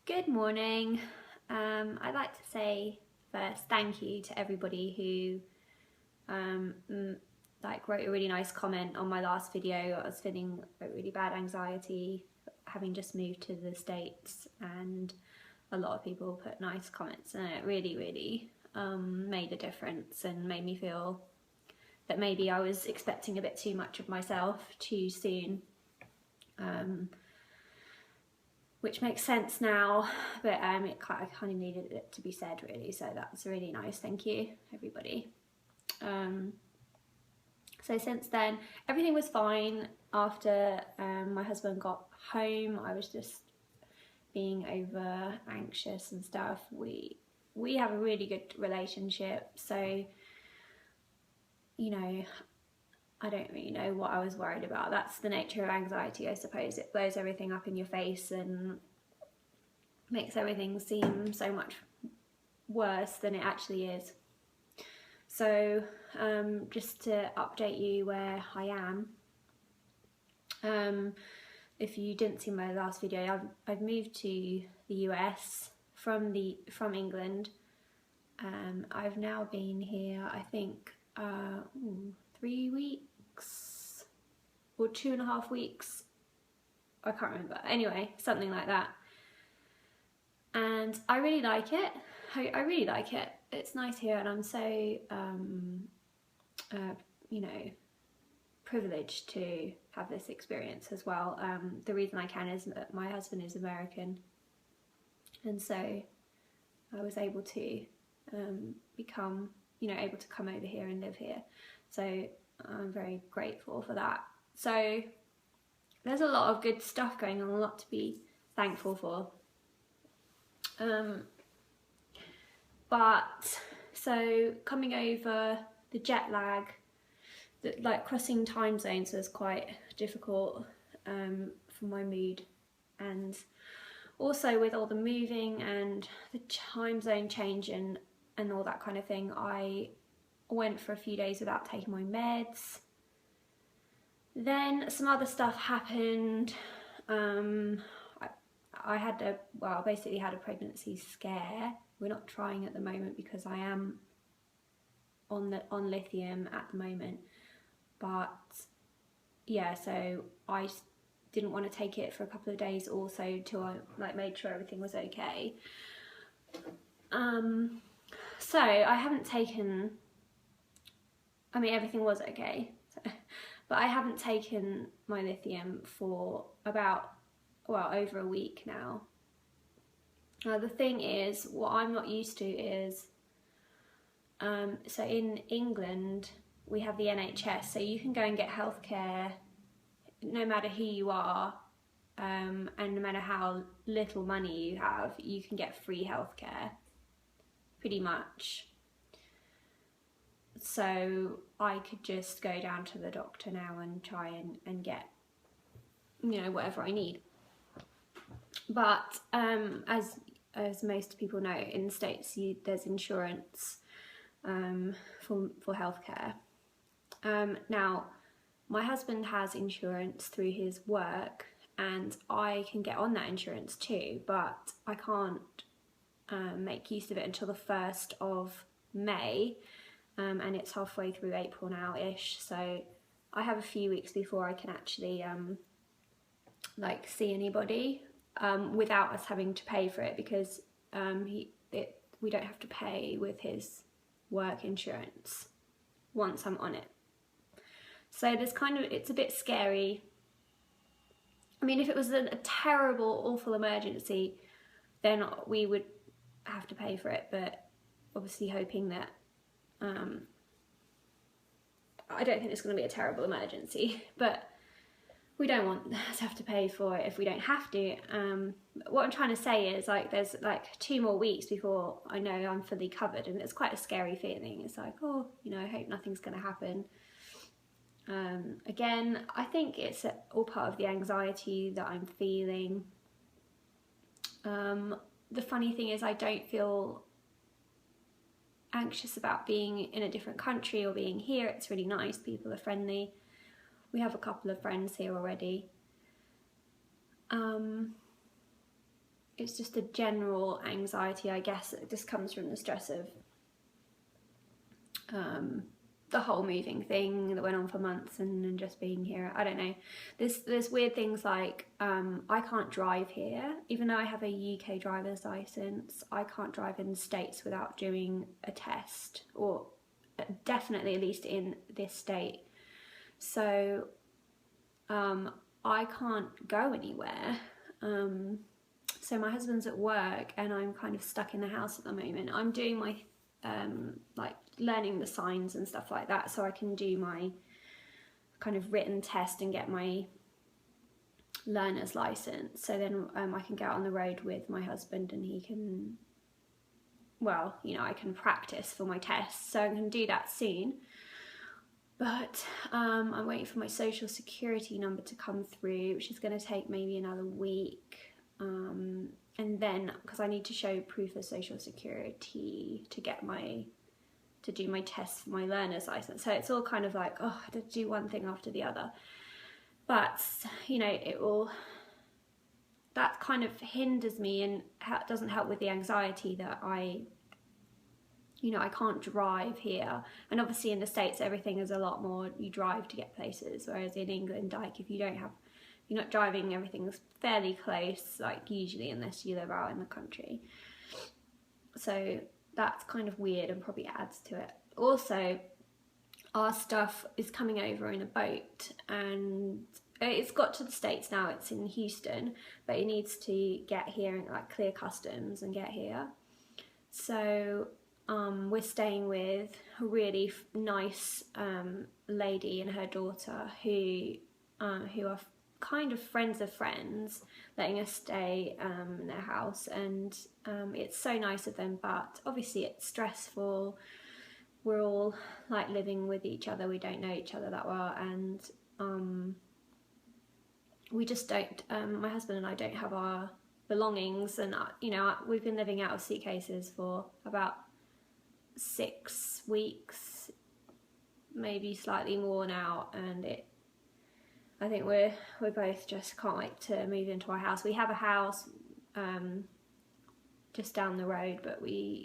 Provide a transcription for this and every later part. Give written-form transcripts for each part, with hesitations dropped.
Good morning. I'd like to say first thank you to everybody who wrote a really nice comment on my last video. I was feeling a really bad anxiety having just moved to the States, and a lot of people put nice comments, and it really made a difference and made me feel that maybe I was expecting a bit too much of myself too soon. Which makes sense now, but I kind of needed it to be said, really, so that's really nice. Thank you, everybody. So since then, everything was fine. After my husband got home, I was just being over anxious and stuff. We have a really good relationship, so, you know, I don't really know what I was worried about. That's the nature of anxiety, I suppose. It blows everything up in your face and makes everything seem so much worse than it actually is. So just to update you where I am, if you didn't see my last video, I've moved to the US from England. I've now been here, I think, 3 weeks or 2.5 weeks, I can't remember, anyway, something like that, and I really like it. I really like it. It's nice here, and I'm so you know, privileged to have this experience as well. The reason I can is that my husband is American, and so I was able to become, able to come over here and live here, so I'm very grateful for that. So there's a lot of good stuff going on, a lot to be thankful for. But so coming over, the jet lag, crossing time zones was quite difficult for my mood, and also with all the moving and the time zone change and all that kind of thing, I went for a few days without taking my meds. Then some other stuff happened. I basically had a pregnancy scare. We're not trying at the moment because I am on lithium at the moment, but yeah, so I didn't want to take it for a couple of days also till I made sure everything was okay. So I haven't taken, everything was okay, but I haven't taken my lithium for about, over a week now. The thing is, what I'm not used to is, so in England we have the NHS, so you can go and get healthcare no matter who you are, and no matter how little money you have, you can get free healthcare, pretty much. So I could just go down to the doctor now and try and get, whatever I need. But as most people know, in the States there's insurance for healthcare. Now, my husband has insurance through his work, and I can get on that insurance too, but I can't make use of it until the 1st of May, and it's halfway through April now-ish, so I have a few weeks before I can actually see anybody without us having to pay for it, because we don't have to pay with his work insurance once I'm on it. So there's it's a bit scary. If it was a terrible, awful emergency, then we would have to pay for it, but obviously hoping that, I don't think it's going to be a terrible emergency, but we don't want to have to pay for it if we don't have to. What I'm trying to say is, there's 2 more weeks before I know I'm fully covered, and it's quite a scary feeling. It's I hope nothing's going to happen. Again, I think it's all part of the anxiety that I'm feeling. The funny thing is, I don't feel anxious about being in a different country or being here. It's really nice, people are friendly. We have a couple of friends here already. it's just a general anxiety, I guess. It just comes from the stress of the whole moving thing that went on for months, and just being here. I don't know. There's weird things like I can't drive here, even though I have a UK driver's license. I can't drive in the States without doing a test, or definitely at least in this state. So I can't go anywhere. So my husband's at work and I'm kind of stuck in the house at the moment. I'm doing my like learning the signs and stuff like that, so I can do my kind of written test and get my learner's license. So then I can get on the road with my husband and he can, well, you know, I can practice for my test. So I can do that soon. But I'm waiting for my social security number to come through, which is going to take maybe another week. And then, because I need to show proof of social security to get to do my test for my learner's license. So it's all kind of like, oh, I have to do one thing after the other. But, you know, that kind of hinders me and doesn't help with the anxiety that I can't drive here. And obviously in the States, everything is a lot more, you drive to get places. Whereas in England, like if you're not driving, everything's fairly close, like usually, unless you live out in the country. So that's kind of weird and probably adds to it. Also, our stuff is coming over in a boat, and it's got to the States now. It's in Houston, but it needs to get here and like clear customs and get here. So we're staying with a really nice lady and her daughter who are kind of friends of friends, letting us stay in their house, and it's so nice of them, but obviously it's stressful. We're all like living with each other, we don't know each other that well, and we just don't, my husband and I don't have our belongings, and you know, we've been living out of suitcases for about 6 weeks, maybe slightly more now, and I think we both just can't wait to move into our house. We have a house just down the road, but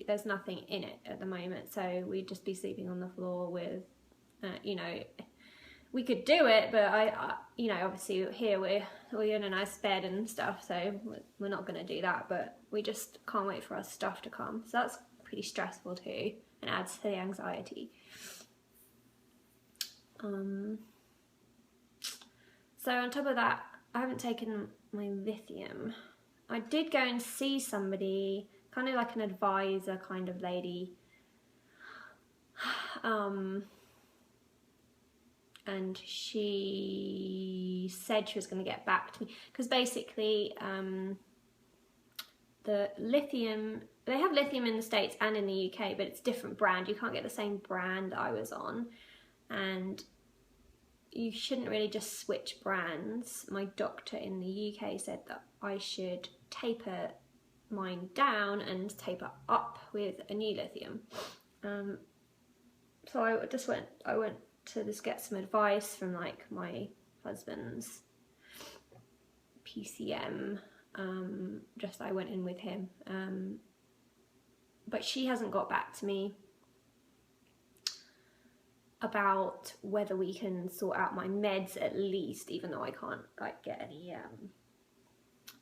there's nothing in it at the moment, so we'd just be sleeping on the floor with, you know, we could do it, but I you know, obviously here we're in a nice bed and stuff, so we're not going to do that, but we just can't wait for our stuff to come. So that's pretty stressful too, and adds to the anxiety. So on top of that, I haven't taken my lithium. I did go and see somebody, kind of like an advisor kind of lady, and she said she was going to get back to me, because basically the lithium, they have lithium in the States and in the UK, but it's different brand. You can't get the same brand that I was on, and you shouldn't really just switch brands. My doctor in the UK said that I should taper mine down and taper up with a new lithium. So I went to just get some advice from like my husband's PCM. I went in with him, but she hasn't got back to me about whether we can sort out my meds at least, even though I can't like get any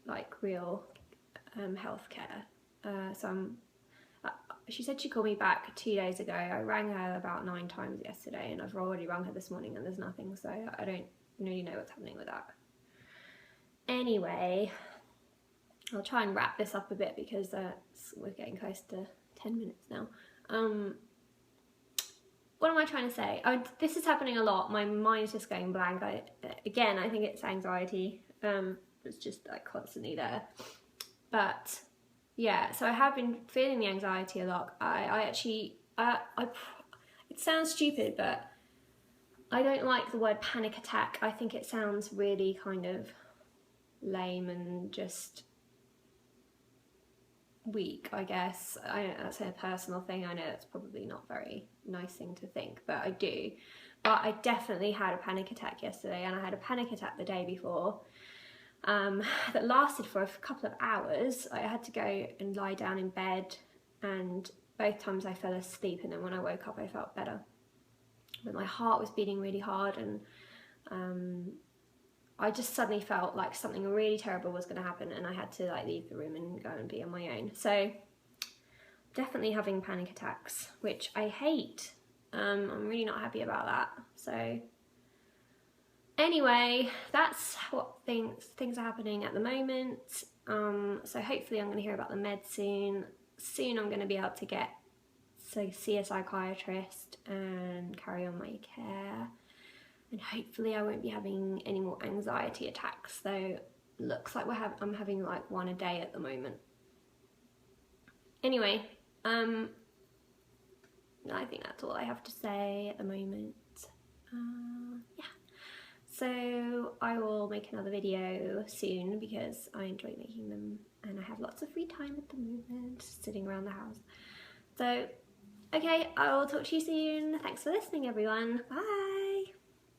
like real healthcare. So she said she called me back 2 days ago. I rang her about 9 times yesterday, and I've already rung her this morning and there's nothing, so I don't really know what's happening with that. Anyway, I'll try and wrap this up a bit because we're getting close to 10 minutes now. What am I trying to say? This is happening a lot. My mind's just going blank. I think it's anxiety. It's just like constantly there. But yeah, so I have been feeling the anxiety a lot. It sounds stupid, but I don't like the word panic attack. I think it sounds really kind of lame and just weak, I guess. I know that's a personal thing. I know that's probably not a very nice thing to think, but I do. But I definitely had a panic attack yesterday, and I had a panic attack the day before. that lasted for a couple of hours. I had to go and lie down in bed, and both times I fell asleep, and then when I woke up I felt better. But my heart was beating really hard, and I just suddenly felt like something really terrible was going to happen, and I had to like leave the room and go and be on my own. So definitely having panic attacks, which I hate. I'm really not happy about that. So anyway, that's what things are happening at the moment. So hopefully I'm going to hear about the meds soon. Soon I'm going to be able to see a psychiatrist and carry on my care. And hopefully I won't be having any more anxiety attacks, though looks like I'm having like one a day at the moment. Anyway, I think that's all I have to say at the moment. Yeah. So I will make another video soon because I enjoy making them and I have lots of free time at the moment, sitting around the house. So, okay, I will talk to you soon. Thanks for listening, everyone. Bye.